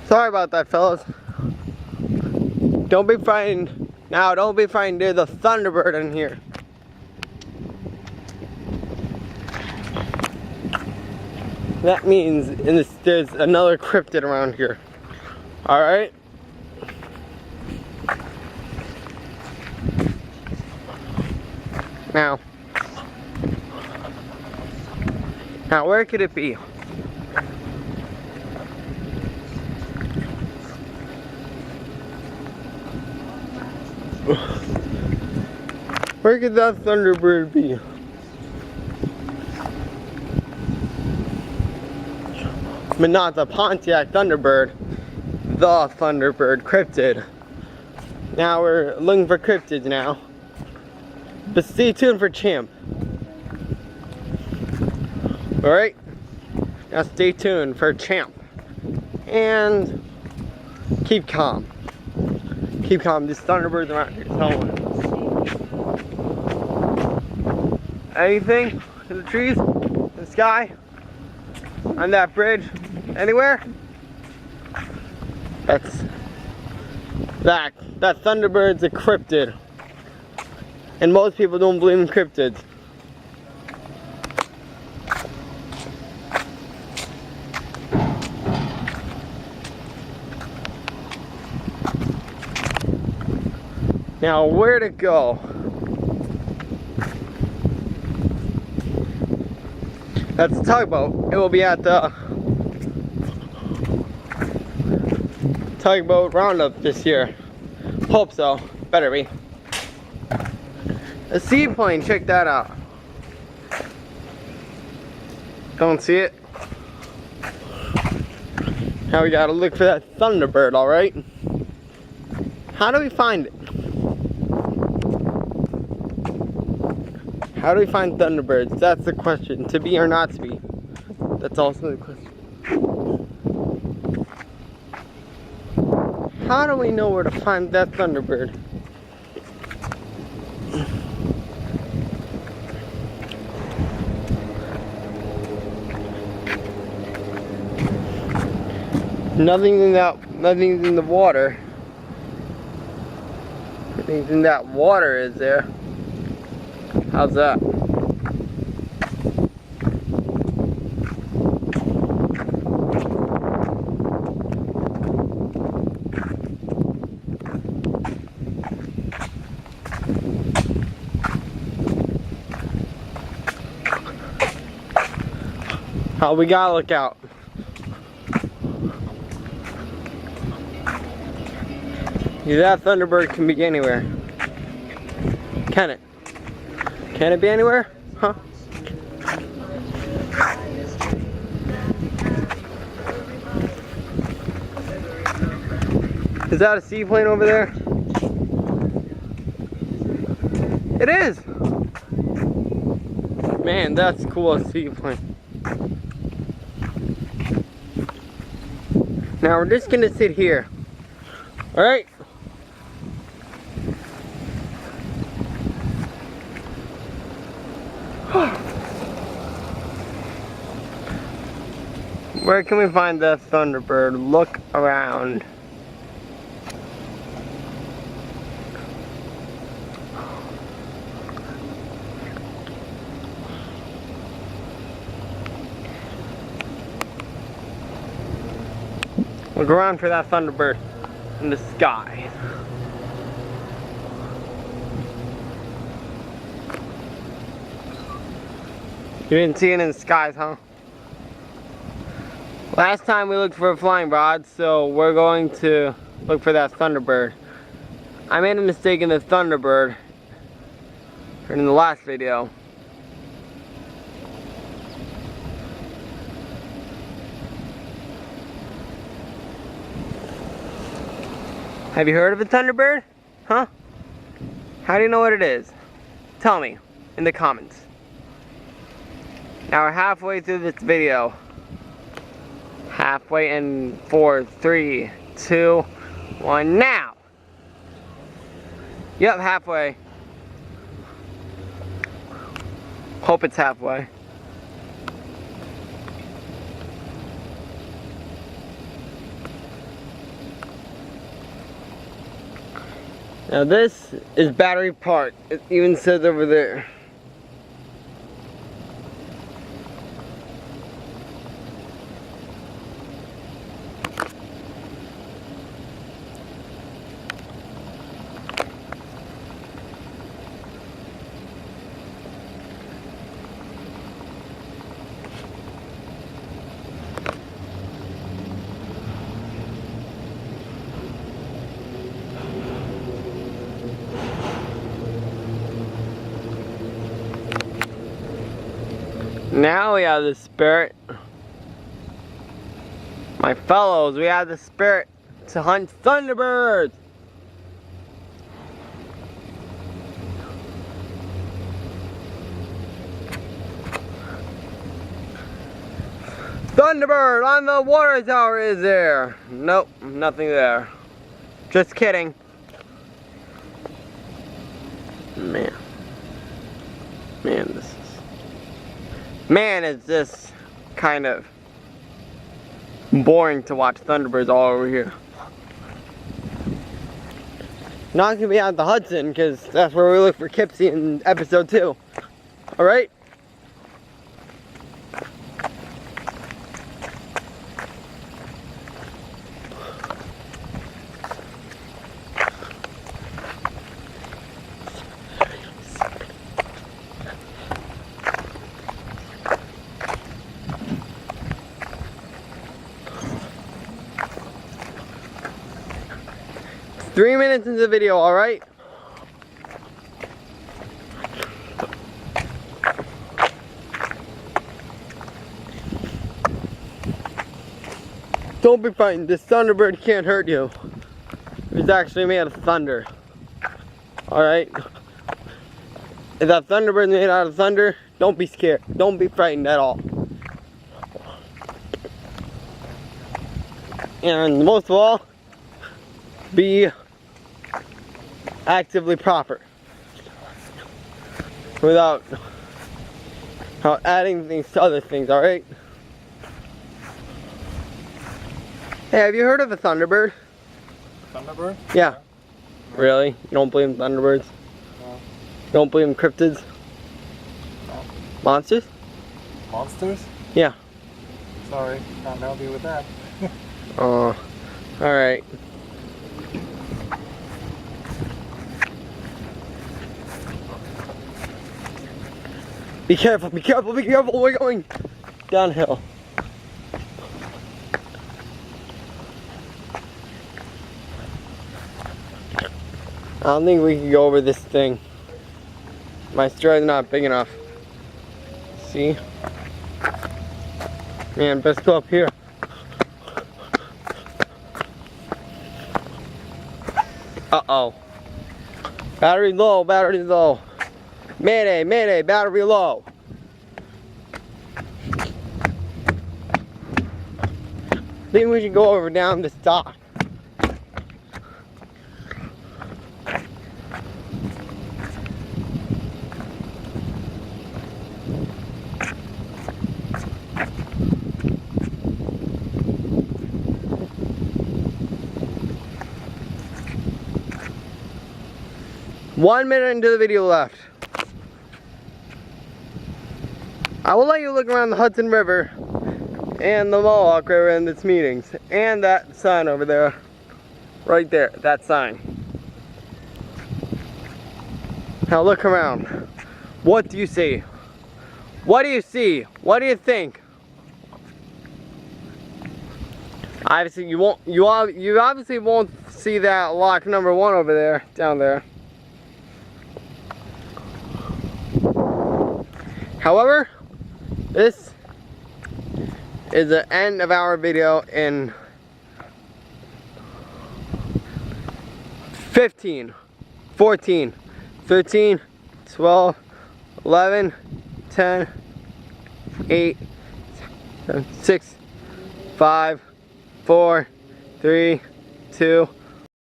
Sorry about that, fellas. Don't be frightened. Now, don't be frightened. There's a Thunderbird in here. That means there's another cryptid around here. Alright? Now, where could it be? Where could that Thunderbird be? But not the Pontiac Thunderbird, the Thunderbird cryptid. Now we're looking for cryptids now. But stay tuned for Champ. Alright? Now stay tuned for Champ. And keep calm. Keep calm. These Thunderbirds around here. Anything in the trees? In the sky? On that bridge? Anywhere? That Thunderbird's a cryptid. And most people don't believe in cryptids. Now, where to go? That's the tugboat. It will be at the tugboat roundup this year. Hope so. Better be. A seaplane, check that out. Don't see it? Now we gotta look for that Thunderbird, alright? How do we find it? How do we find Thunderbirds? That's the question. To be or not to be? That's also the question. How do we know where to find that Thunderbird? Nothing's in the water. Nothing's in that water, is there? How's that? Oh, we gotta look out. That Thunderbird can be anywhere. Can it? Can it be anywhere? Huh? Is that a seaplane over there? It is! Man, that's cool, a seaplane. Now we're just gonna sit here. Alright? Where can we find the Thunderbird? Look around. Look around for that Thunderbird in the sky. You didn't see it in the skies, huh? Last time we looked for a flying rod, so we're going to look for that Thunderbird. I made a mistake in the Thunderbird in the last video. Have you heard of a Thunderbird? Huh? How do you know what it is? Tell me in the comments. Now we're halfway through this video. Halfway in 4, 3, 2, 1, now! Yep, halfway. Hope it's halfway. Now this is Battery Park. It even says over there. Now we have the spirit. My fellows, we have the spirit to hunt Thunderbirds. Thunderbird on the water tower is there. Nope, nothing there. Just kidding. Man, is this kind of boring to watch Thunderbirds all over here. Not gonna be out the Hudson because that's where we look for Kipsy in episode 2. Alright? Three minutes into the video, alright? Don't be frightened, this Thunderbird can't hurt you. It's actually made of thunder. Alright? If that Thunderbird's made out of thunder, don't be scared. Don't be frightened at all. And most of all, be actively proper without adding things to other things, alright? Hey, have you heard of a Thunderbird? Thunderbird? Yeah. No. Really? You don't believe in Thunderbirds? No. You don't believe in cryptids? No. Monsters? Monsters? Yeah. Sorry, can't help you with that. Oh, alright. Be careful, be careful, be careful, we're going downhill. I don't think we can go over this thing. My straw's not big enough. See? Man, best go up here. Uh-oh. Battery low, battery low. Mayday, mayday, battery low. I think we should go over down this dock. One minute into the video left. I will let you look around the Hudson River and the Mohawk River in its meetings. And that sign over there. Right there, that sign. Now look around. What do you see? What do you see? What do you think? Obviously you obviously won't see that lock number 1 over there, down there. However, this is the end of our video in 15, 14, 13, 12, 11, 10, 8, 7, 6, 5, 4, 3, 2,